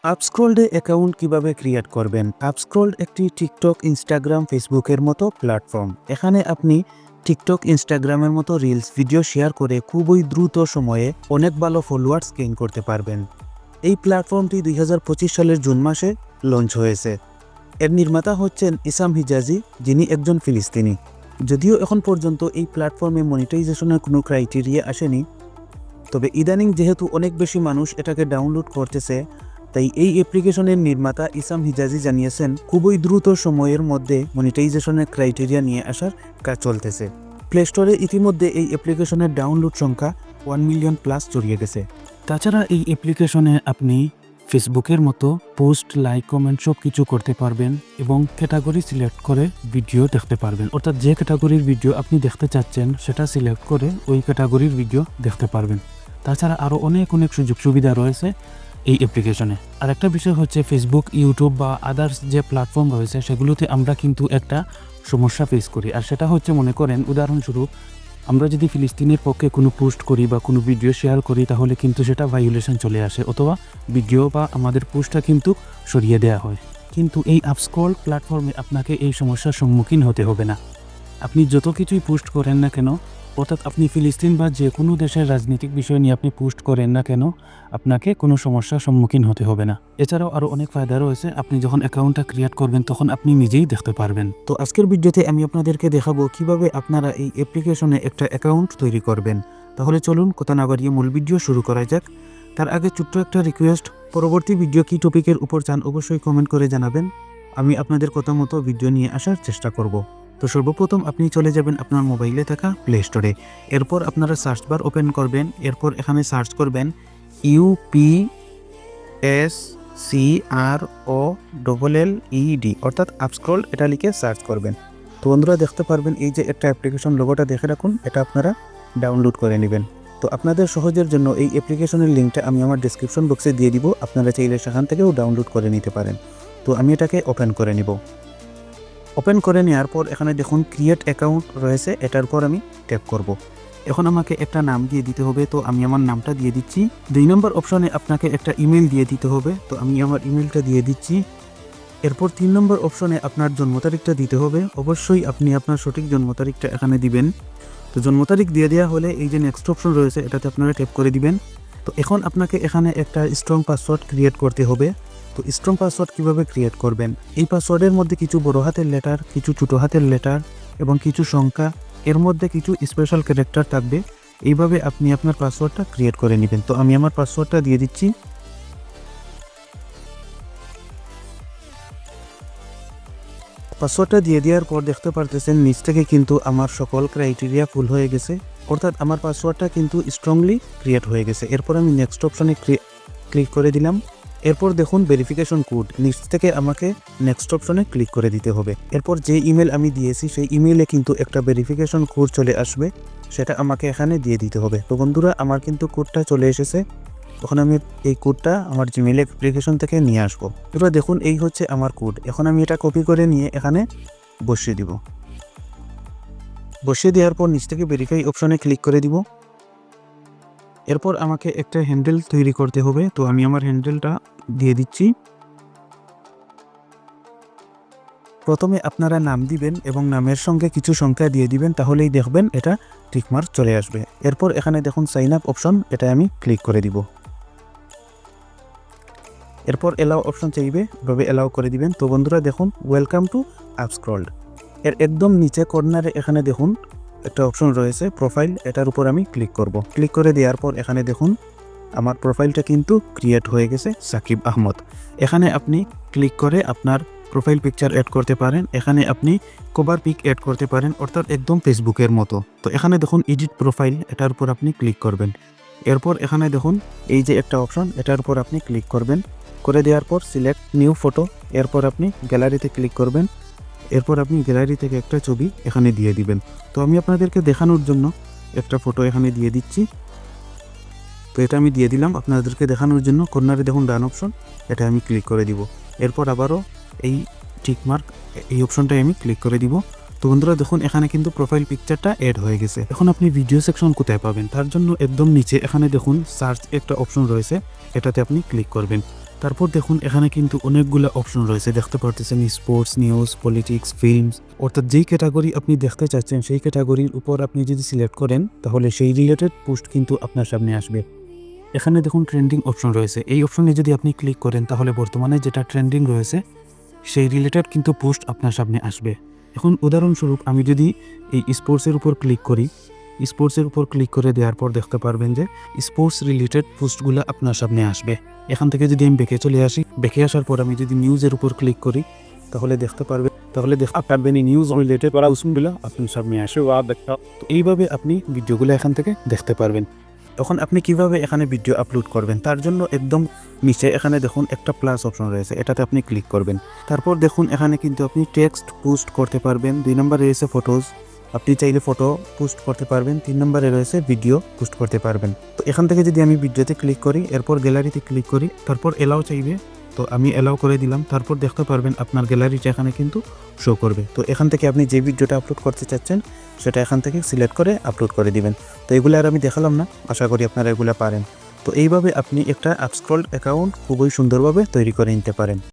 আপস্ক্রোল্ডে account কিভাবে create করবেন? আপস্ক্রোল্ড একটি টিকটক, ইনস্টাগ্রাম, ফেসবুকের মতো প্ল্যাটফর্ম। এখানে আপনি টিকটক, ইনস্টাগ্রামের মতো রিলস ভিডিও শেয়ার করে খুবই দ্রুত সময়ে অনেক ভালো ফলোয়ার্স গেইন করতে পারবেন। এই প্ল্যাটফর্মটি 2025 সালের জুন মাসে লঞ্চ হয়েছে। এর নির্মাতা হচ্ছেন ইসাম হিজাজি, যিনি একজন ফিলিস্তিনি। যদিও এখন পর্যন্ত এই প্ল্যাটফর্মে মনিটাইজেশনের কোনো ক্রাইটেরিয়া আসেনি, তবে ইদানিং যেহেতু অনেক বেশি মানুষ এটাকে ডাউনলোড করতেছে, তাই এই অ্যাপ্লিকেশনের নির্মাতা ইসাম হিজাজি জানিয়েছেন খুবই দ্রুত সময়ের মধ্যে মনিটাইজেশনের ক্রাইটেরিয়া নিয়ে আসার কাজ চলতেছে। প্লে স্টোরে ইতিমধ্যে এই অ্যাপ্লিকেশনের ডাউনলোড সংখ্যা 1 মিলিয়ন প্লাস ছড়িয়ে গেছে। তাছাড়া এই অ্যাপ্লিকেশনে আপনি ফেসবুকের মতো পোস্ট, লাইক, কমেন্ট সব কিছু করতে পারবেন এবং ক্যাটাগরি সিলেক্ট করে ভিডিও দেখতে পারবেন। অর্থাৎ যে ক্যাটাগরির ভিডিও আপনি দেখতে চাচ্ছেন সেটা সিলেক্ট করে ওই ক্যাটাগরির ভিডিও দেখতে পারবেন। তাছাড়া আরও অনেক সুযোগ সুবিধা রয়েছে এই অ্যাপ্লিকেশনে। আর একটা বিষয় হচ্ছে, ফেসবুক, ইউটিউব বা আদার্স যে প্ল্যাটফর্ম রয়েছে সেগুলোতে আমরা কিন্তু একটা সমস্যা ফেস করি। আর সেটা হচ্ছে, মনে করেন উদাহরণস্বরূপ, আমরা যদি ফিলিস্তিনের পক্ষে কোনো পোস্ট করি বা কোনো ভিডিও শেয়ার করি, তাহলে কিন্তু সেটা ভায়োলেশন চলে আসে, অথবা ভিডিও বা আমাদের পোস্টটা কিন্তু সরিয়ে দেওয়া হয়। কিন্তু এই আপস্ক্রোল প্ল্যাটফর্মে আপনাকে এই সমস্যার সম্মুখীন হতে হবে না। আপনি যত কিছুই পোস্ট করেন না কেন, অর্থাৎ আপনি ফিলিস্তিন বা যে কোনো দেশের রাজনৈতিক বিষয় নিয়ে আপনি পোস্ট করেন না কেন, আপনাকে কোনো সমস্যার সম্মুখীন হতে হবে না। এছাড়াও আরও অনেক ফায়দা রয়েছে। আপনি যখন অ্যাকাউন্টটা ক্রিয়েট করবেন তখন আপনি নিজেই দেখতে পারবেন। তো আজকের ভিডিওতে আমি আপনাদেরকে দেখাবো কিভাবে আপনারা এই অ্যাপ্লিকেশনে একটা অ্যাকাউন্ট তৈরি করবেন। তাহলে চলুন কথা না বাড়িয়ে মূল ভিডিও শুরু করা যাক। তার আগে ছোট্ট একটা রিকোয়েস্ট, পরবর্তী ভিডিও কি টপিকের উপর চান অবশ্যই কমেন্ট করে জানাবেন। আমি আপনাদের কথা মতো ভিডিও নিয়ে আসার চেষ্টা করব। তো সর্বপ্রথম আপনি চলে যাবেন আপনার মোবাইলে থাকা প্লে স্টোরে। এরপর আপনারা সার্চ বার ওপেন করবেন। এরপর এখানে সার্চ করবেন UPSCROLLED, অর্থাৎ আপস্ক্রোল, এটা লিখে সার্চ করবেন। তো বন্ধুরা দেখতে পারবেন এই যে একটা অ্যাপ্লিকেশন লোগোটা দেখে রাখুন, এটা আপনারা ডাউনলোড করে নেবেন। তো আপনাদের সহজের জন্য এই অ্যাপ্লিকেশনের লিঙ্কটা আমি আমার ডেসক্রিপশন বক্সে দিয়ে দিব, আপনারা চাইলে সেখান থেকেও ডাউনলোড করে নিতে পারেন। তো আমি এটাকে ওপেন করে নিব। ওপেন করে নেওয়ার পর এখানে দেখুন ক্রিয়েট অ্যাকাউন্ট রয়েছে, এটার পর আমি ট্যাপ করব। এখন আমাকে একটা নাম দিয়ে দিতে হবে, তো আমি আমার নামটা দিয়ে দিচ্ছি। 2 নম্বর অপশনে আপনাকে একটা ইমেল দিয়ে দিতে হবে, তো আমি আমার ইমেলটা দিয়ে দিচ্ছি। এরপর 3 নম্বর অপশনে আপনার জন্ম তারিখটা দিতে হবে। অবশ্যই আপনি আপনার সঠিক জন্ম তারিখটা এখানে দিবেন। তো জন্ম তারিখ দিয়ে দেওয়া হলে এই যে নেক্সট অপশন রয়েছে, এটাতে আপনারা ট্যাপ করে দিবেন। তো এখন আপনাকে এখানে একটা স্ট্রং পাসওয়ার্ড ক্রিয়েট করতে হবে। তো স্ট্রং পাসওয়ার্ড কিভাবে ক্রিয়েট করবেন? এই পাসওয়ার্ডের মধ্যে কিছু বড় হাতের লেটার, কিছু ছোট হাতের লেটার এবং কিছু সংখ্যা, এর মধ্যে কিছু স্পেশাল ক্যারেক্টার থাকবে। এইভাবে আপনি আপনার পাসওয়ার্ডটা ক্রিয়েট করে নেবেন। তো আমি আমার পাসওয়ার্ডটা দিয়ে দিচ্ছি। পাসওয়ার্ডটা দিয়ে দেওয়ার পর দেখতে পারতেছেন নিচ থেকে কিন্তু আমার সকল ক্রাইটেরিয়া ফুল হয়ে গেছে, অর্থাৎ আমার পাসওয়ার্ডটা কিন্তু স্ট্রংলি ক্রিয়েট হয়ে গেছে। এরপর আমি নেক্সট অপশনে ক্লিক করে দিলাম। এরপর দেখুন ভেরিফিকেশন কোড, নিচ থেকে আমাকে নেক্সট অপশনে ক্লিক করে দিতে হবে। এরপর যে ইমেল আমি দিয়েছি সেই ইমেইলে কিন্তু একটা ভেরিফিকেশন কোড চলে আসবে, সেটা আমাকে এখানে দিয়ে দিতে হবে। তো বন্ধুরা, আমার কিন্তু কোডটা চলে এসেছে। তখন আমি এই কোডটা আমার জিমেইল অ্যাপ্লিকেশন থেকে নিয়ে আসবো। এবার দেখুন এই হচ্ছে আমার কোড। এখন আমি এটা কপি করে নিয়ে এখানে বসিয়ে দিব। বসিয়ে দেওয়ার পর নিচ থেকে ভেরিফাই অপশনে ক্লিক করে দিব। এরপর আমাকে একটা হ্যান্ডেল তৈরি করতে হবে, তো আমি আমার হ্যান্ডেলটা দিয়ে দিচ্ছি। প্রথমে আপনারা নাম দিবেন এবং নামের সঙ্গে কিছু সংখ্যা দিয়ে দিবেন, তাহলেই দেখবেন এটা টিকমার্ক চলে আসবে। এরপর এখানে দেখুন সাইন আপ অপশন, এটা আমি ক্লিক করে দিব। এরপর এলাও অপশন চাইবে, এভাবে এলাও করে দিবেন। তো বন্ধুরা দেখুন, ওয়েলকাম টু আপস্ক্রোল্ড। এর একদম নিচে কর্নারে এখানে দেখুন একটা অপশন রয়েছে প্রোফাইল, এটার উপর আমি ক্লিক করব। ক্লিক করে দেওয়ার পর এখানে দেখুন আমার প্রোফাইলটা কিন্তু ক্রিয়েট হয়ে গেছে, সাকিব আহমদ। এখানে আপনি ক্লিক করে আপনার প্রোফাইল পিকচার অ্যাড করতে পারেন। এখানে আপনি কভার পিক অ্যাড করতে পারেন, অর্থাৎ একদম ফেসবুকের মতো। তো এখানে দেখুন এডিট প্রোফাইল, এটার উপর আপনি ক্লিক করবেন। এরপর এখানে দেখুন এই যে একটা অপশন, এটার উপর আপনি ক্লিক করবেন। করে দেওয়ার পর সিলেক্ট নিউ ফটো, এরপর আপনি গ্যালারিতে ক্লিক করবেন। এরপর আপনি গ্যালারি থেকে একটা ছবি এখানে দিয়ে দিবেন। তো আমি আপনাদেরকে দেখানোর জন্য একটা ফটো এখানে দিয়ে দিচ্ছি। তো এটা আমি দিয়ে দিলাম আপনাদেরকে দেখানোর জন্য। কর্নারে দেখুন ডান অপশন, এটা আমি ক্লিক করে দিব। এরপর আবারও এই টিকমার্ক, এই অপশনটাই আমি ক্লিক করে দিব। তো বন্ধুরা দেখুন এখানে কিন্তু প্রোফাইল পিকচারটা অ্যাড হয়ে গেছে। এখন আপনি ভিডিও সেকশন কোথায় পাবেন? তার জন্য একদম নিচে এখানে দেখুন সার্চ একটা অপশন রয়েছে, এটাতে আপনি ক্লিক করবেন। তারপর দেখুন এখানে কিন্তু অনেকগুলো অপশন রয়েছে, দেখতে পারতেছেন স্পোর্টস, নিউজ, পলিটিক্স, ফিল্মস, অর্থাৎ যেই ক্যাটাগরি আপনি দেখতে চাচ্ছেন সেই ক্যাটাগরির উপর আপনি যদি সিলেক্ট করেন তাহলে সেই রিলেটেড পোস্ট কিন্তু আপনার সামনে আসবে। এখানে দেখুন ট্রেন্ডিং অপশন রয়েছে, এই অপশনে যদি আপনি ক্লিক করেন তাহলে বর্তমানে যেটা ট্রেন্ডিং রয়েছে সেই রিলেটেড কিন্তু পোস্ট আপনার সামনে আসবে। এখন উদাহরণস্বরূপ আমি যদি এই স্পোর্টসের উপর ক্লিক করি, স্পোর্টসের উপর ক্লিক করে দেওয়ার পর দেখতে পারবেন যে স্পোর্টস রিলেটেড পোস্টগুলো আপনার সামনে আসবে। এখান থেকে যদি আমি ব্যাকে চলে আসি, ব্যাকে আসার পর আমি যদি নিউজের উপর ক্লিক করি তাহলে দেখতে পারবেন এই নিউজ রিলেটেড পোস্টগুলো আপনার সামনে আসবে। তো এইভাবে আপনি ভিডিওগুলো এখান থেকে দেখতে পারবেন। তখন আপনি কিভাবে এখানে ভিডিও আপলোড করবেন তার জন্য একদম নিচে এখানে দেখুন একটা প্লাস অপশন রয়েছে, এটাতে আপনি ক্লিক করবেন। তারপর দেখুন এখানে কিন্তু আপনি টেক্সট পোস্ট করতে পারবেন। 2 নম্বরে রয়েছে ফটোজ, আপনি চাইলে ফটো পোস্ট করতে পারবেন। 3 নম্বরে রয়েছে ভিডিও পোস্ট করতে পারবেন। তো এখান থেকে যদি আমি ভিডিওতে ক্লিক করি, এরপর গ্যালারিতে ক্লিক করি, তারপর এলাও চাইবে, তো আমি এলাও করে দিলাম। তারপর দেখতে পারবেন আপনার গ্যালারিটা এখানে কিন্তু শো করবে। তো এখান থেকে আপনি যে ভিডিওটা আপলোড করতে চাচ্ছেন সেটা এখান থেকে সিলেক্ট করে আপলোড করে দিবেন। তো এগুলো আর আমি দেখালাম না, আশা করি আপনারা এগুলো পারেন। তো এইভাবে আপনি একটা আপস্ক্রোল অ্যাকাউন্ট খুবই সুন্দরভাবে তৈরি করে নিতে পারেন।